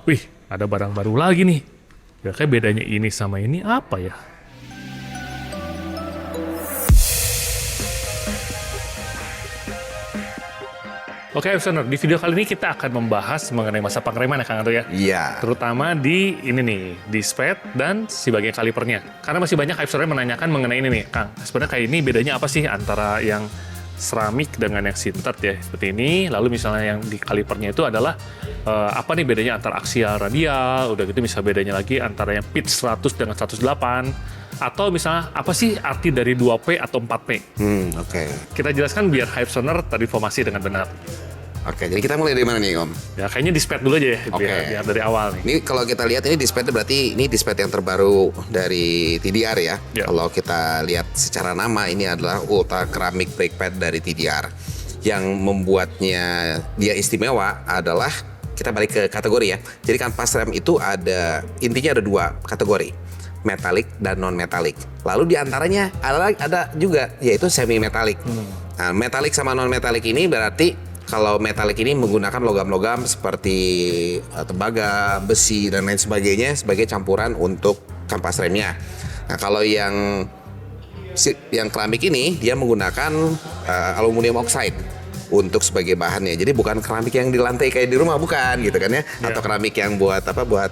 Wih, ada barang baru lagi nih. Ya kayak bedanya ini sama ini apa ya? Oke, listener, di video kali ini kita akan membahas mengenai masa pengereman ya Kang Anto ya. Iya. Terutama di ini nih, di sped dan si bagian kalipernya. Karena masih banyak listener menanyakan mengenai ini nih, Kang. Sebenarnya kayak ini bedanya apa sih antara yang seramik dengan yang sintered ya, seperti ini. Lalu misalnya yang di kalipernya itu adalah apa nih bedanya antara aksial radial, udah gitu misalnya bedanya lagi antara yang pitch 100 dengan 108. Atau misalnya apa sih arti dari 2P atau 4P? Oke. Kita jelaskan biar listener terinformasi dengan benar. Oke, jadi kita mulai dari mana nih, Om? Ya kayaknya di sped dulu aja ya, Oke. biar dari awal nih. Ini kalau kita lihat ini display berarti ini display yang terbaru dari TDR ya. Ya. Kalau kita lihat secara nama ini adalah Ultra Ceramic Brake Pad dari TDR. Yang membuatnya dia istimewa adalah kita balik ke kategori ya. Jadi kanvas rem itu intinya ada dua kategori, metalik dan non metalik. Lalu diantaranya ada juga yaitu semi metalik. Nah, metalik sama non metalik ini berarti kalau metalik ini menggunakan logam-logam seperti tembaga, besi dan lain sebagainya sebagai campuran untuk kampas remnya. Nah, kalau yang keramik ini dia menggunakan aluminium oxide untuk sebagai bahannya. Jadi bukan keramik yang di lantai kayak di rumah, bukan gitu kan ya. Atau keramik yang buat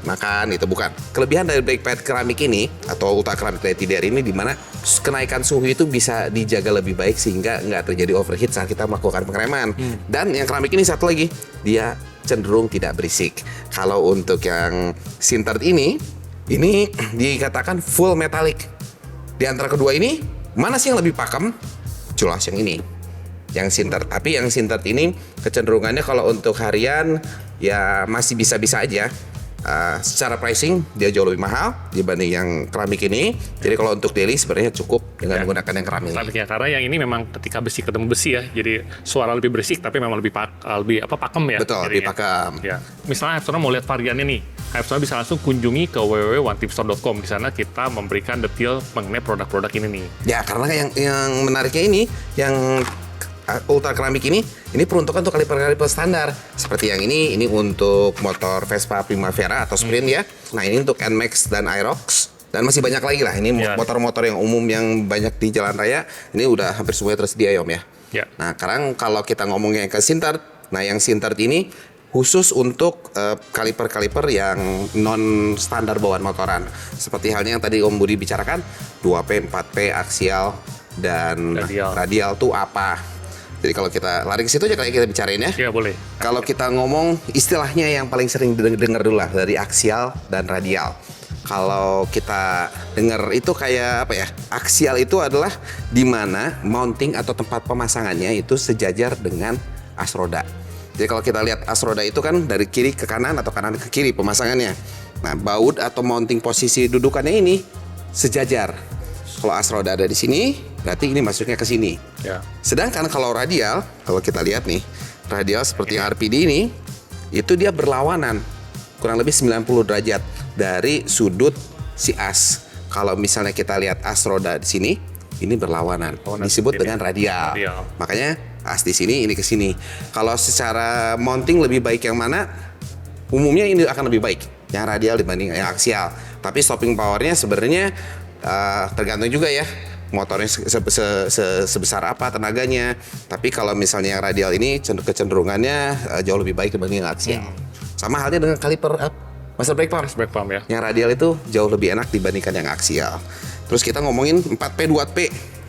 makan itu bukan. Kelebihan dari brake pad keramik ini atau ultra keramik dari TDR ini di mana kenaikan suhu itu bisa dijaga lebih baik sehingga nggak terjadi overheat saat kita melakukan pengereman. Dan yang keramik ini satu lagi, dia cenderung tidak berisik. Kalau untuk yang sintered ini dikatakan full metallic. Di antara kedua ini, mana sih yang lebih pakem? Jelas yang ini, yang sintered. Tapi yang sintered ini kecenderungannya kalau untuk harian ya masih bisa-bisa aja. Secara pricing dia jauh lebih mahal dibanding yang keramik ini. Jadi kalau untuk daily sebenarnya cukup dengan menggunakan yang keramik. Keramiknya karena yang ini memang ketika besi ketemu besi ya, jadi suara lebih berisik tapi memang lebih pakem ya. Betul, lebih pakem. Ya. Misalnya Hivestone mau lihat variannya nih, Hivestone bisa langsung kunjungi ke www.onetipstore.com. Di sana kita memberikan detail mengenai produk-produk ini nih. Ya, karena yang menariknya ini, yang ultra keramik ini peruntukan untuk kaliper-kaliper standar. Seperti yang ini untuk motor Vespa Primavera atau Sprint ya. Nah, ini untuk NMAX dan Aerox. Dan masih banyak lagi lah. Ini motor-motor yang umum yang banyak di jalan raya. Ini udah hampir semuanya tersedia ya, Om ya. Ya. Nah, sekarang kalau kita ngomongnya ke sintered, nah yang sintered ini khusus untuk kaliper-kaliper yang non standar bawaan motoran. Seperti halnya yang tadi Om Budi bicarakan, 2P, 4P, aksial, dan radial tuh apa. Jadi kalau kita lari ke situ aja kayak kita bicarain ya. Iya, boleh. Kalau kita ngomong istilahnya yang paling sering dengar dulu lah dari aksial dan radial. Kalau kita dengar itu kayak apa ya? Aksial itu adalah di mana mounting atau tempat pemasangannya itu sejajar dengan as roda. Jadi kalau kita lihat as roda itu kan dari kiri ke kanan atau kanan ke kiri pemasangannya. Nah, baut atau mounting posisi dudukannya ini sejajar. Kalau as roda ada di sini, berarti ini masuknya ke sini. Ya. Sedangkan kalau radial, kalau kita lihat nih, radial seperti yang RPD ini, itu dia berlawanan kurang lebih 90 derajat dari sudut si as. Kalau misalnya kita lihat as roda di sini, ini berlawanan. Disebut dengan radial. Makanya as di sini, ini ke sini. Kalau secara mounting lebih baik yang mana? Umumnya ini akan lebih baik yang radial dibanding yang aksial. Tapi stopping powernya sebenarnya tergantung juga ya motornya sebesar apa tenaganya. Tapi kalau misalnya yang radial ini kecenderungannya jauh lebih baik dibanding yang aksial. Sama halnya dengan kaliper master brake pump ya. Yang radial itu jauh lebih enak dibandingkan yang aksial. Terus kita ngomongin 4P 2P.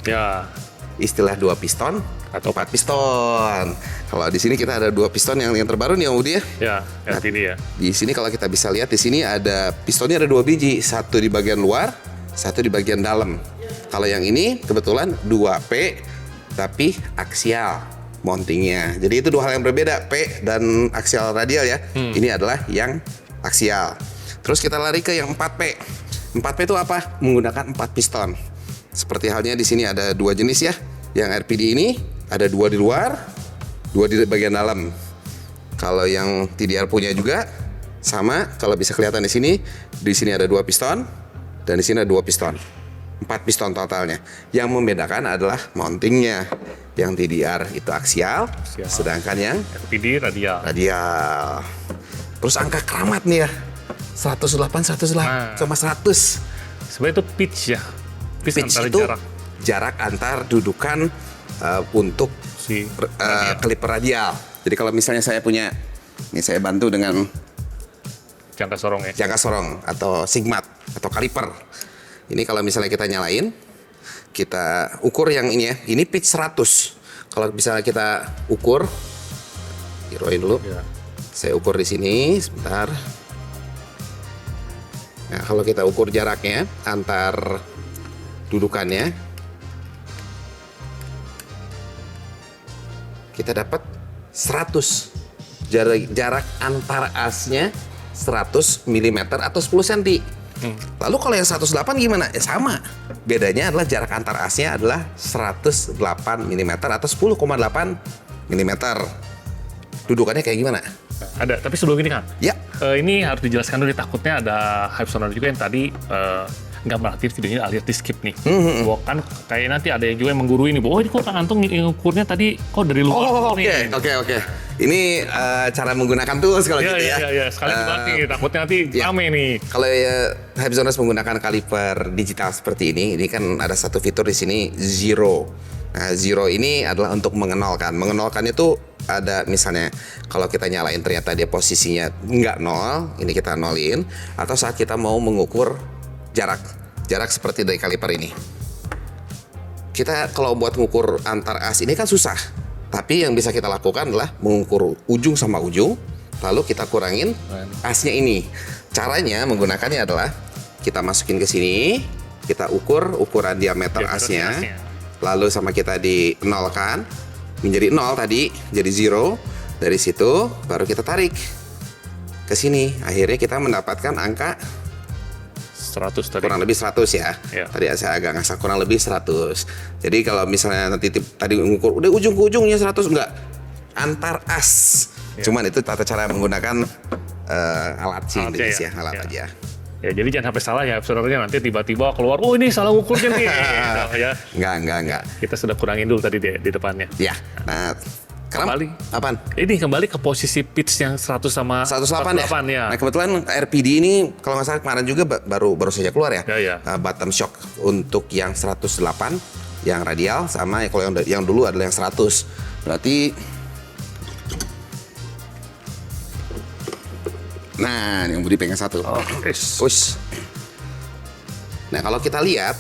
Ya. Istilah 2 piston atau 4 piston. Kalau di sini kita ada 2 piston yang terbaru nih Om Budi ya. Ya, LPD ya. Di sini kalau kita bisa lihat di sini ada pistonnya ada 2 biji, satu di bagian luar, satu di bagian dalam. Kalau yang ini kebetulan 2P tapi aksial mountingnya. Jadi itu dua hal yang berbeda, P dan aksial radial ya. Ini adalah yang aksial. Terus kita lari ke yang 4P. 4P itu apa? Menggunakan 4 piston. Seperti halnya di sini ada 2 jenis ya. Yang RPD ini ada 2 di luar, 2 di bagian dalam. Kalau yang TDR punya juga sama, kalau bisa kelihatan di sini ada 2 piston dan di sini ada 2 piston. 4 piston totalnya. Yang membedakan adalah mountingnya. Yang TDR itu aksial. Sedangkan yang RPD radial. Terus angka keramat nih ya. 108 sama 100. Sebenarnya itu pitch ya. Pitch Pitch antara itu jarak jarak antar dudukan untuk si kaliper radial. Jadi kalau misalnya saya punya, ini saya bantu dengan jangka sorong ya. jangka sorong atau sigmat atau kaliper. Ini kalau misalnya kita nyalain, kita ukur yang ini ya. Ini pitch 100. Kalau misalnya kita ukur, heroin dulu. Ya. Saya ukur di sini sebentar. Nah, kalau kita ukur jaraknya antar dudukannya, kita dapat 100. Jarak antar asnya 100 mm atau 10 cm. Lalu kalau yang 108 gimana? Sama. Bedanya adalah jarak antar asnya adalah 108 mm atau 10,8 mm. Dudukannya kayak gimana? Ada, tapi sebelum ini Kang, Ya. ini harus dijelaskan dulu, takutnya ada hype sonar juga yang tadi nggak merhatiin videonya alias di skip nih. Bahwa kan kayak nanti ada yang juga yang menggurui nih, bahwa ini kok Kang Antung ngukurnya tadi kok dari luar. Oh, nih. oke. Ini cara menggunakan tools kalau gitu ya. Iya. Sekali dibanting, takutnya nanti rame nih. Kalau ya Hypesoners menggunakan kaliper digital seperti ini kan ada satu fitur di sini zero. Nah, zero ini adalah untuk mengenolkan. Mengenolkan itu ada misalnya kalau kita nyalain ternyata dia posisinya nggak nol, ini kita nolin. Atau saat kita mau mengukur jarak seperti dari kaliper ini. Kita kalau buat mengukur antar as ini kan susah. Tapi yang bisa kita lakukan adalah mengukur ujung sama ujung, lalu kita kurangin asnya ini. Caranya menggunakannya adalah kita masukin ke sini, kita ukur ukuran diameter asnya, lalu sama kita dinolkan menjadi 0 tadi, jadi 0. Dari situ baru kita tarik ke sini. Akhirnya kita mendapatkan angka 100 tadi. kurang lebih 100 ya. Ya. Tadi saya agak ngasah kurang lebih 100. Jadi kalau misalnya nanti tadi mengukur udah ujung ke ujungnya 100, enggak. Antar as. Ya. Cuman itu tata cara menggunakan alat sih Alat Indonesia, ya. alat Ya. aja. Ya, jadi jangan sampai salah ya sebenarnya, nanti tiba-tiba keluar, oh ini salah ukurnya nih. Gitu, ya. Enggak. Kita sudah kurangin dulu tadi di depannya. Ya. Nah, Kembali. Apaan? Ini kembali ke posisi pitch yang 100 sama 108 ya? ya. Nah, kebetulan RPD ini kalau nggak salah kemarin juga baru saja keluar ya. Ya. Bottom shock untuk yang 108 yang radial sama kalau yang dulu adalah yang 100. Berarti nah, yang Budi pegang satu. Push. Nah, kalau kita lihat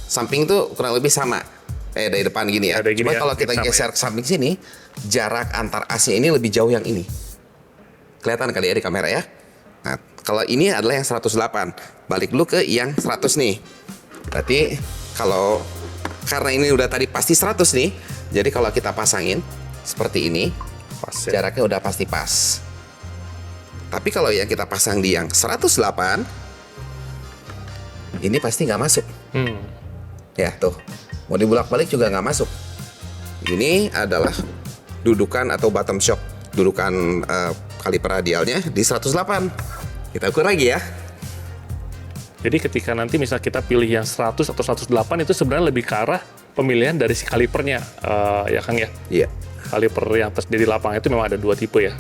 samping itu kurang lebih sama. Dari depan gini ya. Ada gini Cuma ya, kalau kita sama geser ya. ke samping sini, jarak antar asnya ini lebih jauh yang ini. Kelihatan kali ya di kamera ya. Nah, kalau ini adalah yang 108. Balik dulu ke yang 100 nih. Berarti karena ini udah tadi pasti 100 nih. Jadi kalau kita pasangin seperti ini, Pas ya. jaraknya udah pasti pas. Tapi kalau yang kita pasang di yang 108, ini pasti nggak masuk. Ya tuh, mau dibulak-balik juga nggak masuk. Ini adalah dudukan atau bottom shock, dudukan kaliper radialnya di 108. Kita ukur lagi ya. Jadi ketika nanti misal kita pilih yang 100 atau 108 itu sebenarnya lebih ke arah pemilihan dari si kalipernya, ya Kang ya. Iya. Kaliper yang tersedia di lapangan itu memang ada 2 tipe ya.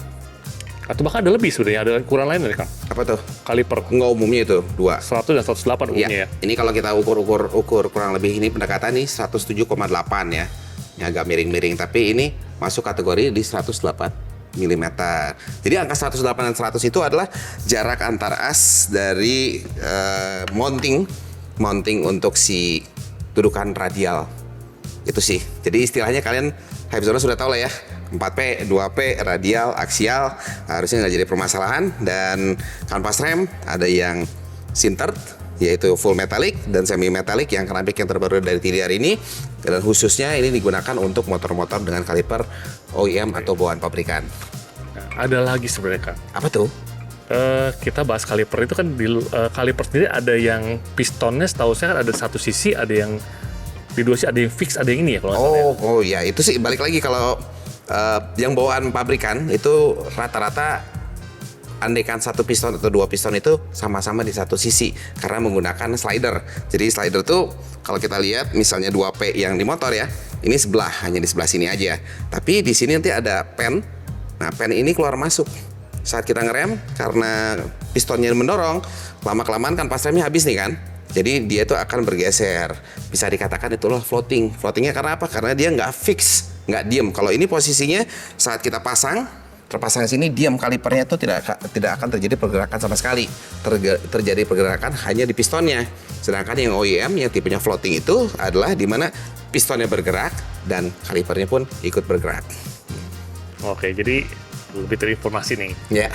Atau bahkan ada lebih sebenarnya, ada ukuran lain dari Kang. Apa tuh? Kaliper Nggak umumnya itu 2. 100 dan 108 umumnya ya. Ini kalau kita ukur kurang lebih ini pendekatan nih 107,8 ya. Ini agak miring-miring, tapi ini masuk kategori di 108 mm. Jadi angka 108 dan 100 itu adalah jarak antar as dari mounting untuk si dudukan radial. Itu sih. Jadi istilahnya kalian Hypesoners sudah tahu lah ya. 4P, 2P, radial, aksial, harusnya nggak jadi permasalahan. Dan kanvas rem ada yang sintered, yaitu full metallic dan semi metallic yang keramik yang terbaru dari TDR ini. Dan khususnya ini digunakan untuk motor-motor dengan kaliper OEM atau bawaan pabrikan. Nah, ada lagi sebenarnya Kang. Apa tuh? Kita bahas kaliper itu kan di kaliper sendiri ada yang pistonnya, setahu saya kan ada satu sisi, ada yang di dua sisi, ada yang fix, ada yang ini ya kalau nggak salah ya. Oh ya, itu sih balik lagi kalau yang bawaan pabrikan itu rata-rata andaikan satu piston atau 2 piston itu sama-sama di satu sisi karena menggunakan slider. Jadi slider tuh kalau kita lihat misalnya 2P yang di motor ya, ini hanya di sebelah sini aja. Tapi di sini nanti ada pen. Nah, pen ini keluar masuk. saat kita ngerem karena pistonnya mendorong, lama-kelamaan kan pas remnya habis nih kan. Jadi dia tuh akan bergeser. Bisa dikatakan itulah floating. Floatingnya karena apa? Karena dia nggak fix, nggak diem. Kalau ini posisinya saat kita terpasang di sini, diam, kalipernya itu tidak akan terjadi pergerakan sama sekali. Terjadi pergerakan hanya di pistonnya. Sedangkan yang OEM yang tipenya floating itu adalah di mana pistonnya bergerak dan kalipernya pun ikut bergerak. Oke, jadi lebih terinformasi nih. Ya.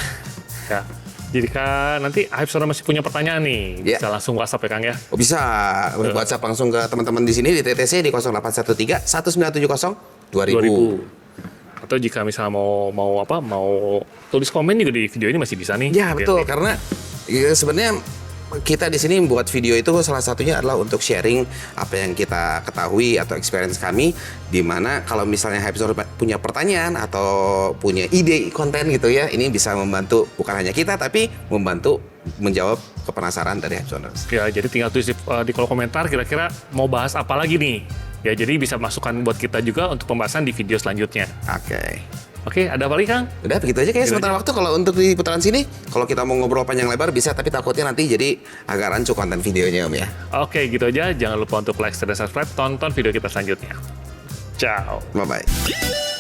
Ya. Jadi kan nanti Hype Saudara masih punya pertanyaan nih, Ya. bisa langsung WhatsApp ya Kang ya? Oh, bisa WhatsApp langsung ke teman-teman di sini di TTC di 0813 1970 2000. Atau jika misalnya mau tulis komen juga di video ini masih bisa nih. Ya betul, Biar- karena ya, sebenarnya kita di sini buat video itu salah satunya adalah untuk sharing apa yang kita ketahui atau experience kami, di mana kalau misalnya Hypezoner punya pertanyaan atau punya ide konten gitu ya, ini bisa membantu bukan hanya kita tapi membantu menjawab kepenasaran dari Hypezoner. Ya, jadi tinggal tulis di kolom komentar kira-kira mau bahas apa lagi nih. Ya, jadi bisa masukkan buat kita juga untuk pembahasan di video selanjutnya. Oke. Oke, ada apa lagi Kang? Udah begitu aja kayaknya Begitu sementara waktu. Kalau untuk di putaran sini, kalau kita mau ngobrol panjang lebar bisa, tapi takutnya nanti jadi agak rancu konten videonya Om ya. Oke, gitu aja. Jangan lupa untuk like, share, dan subscribe. Tonton video kita selanjutnya. Ciao. Bye-bye.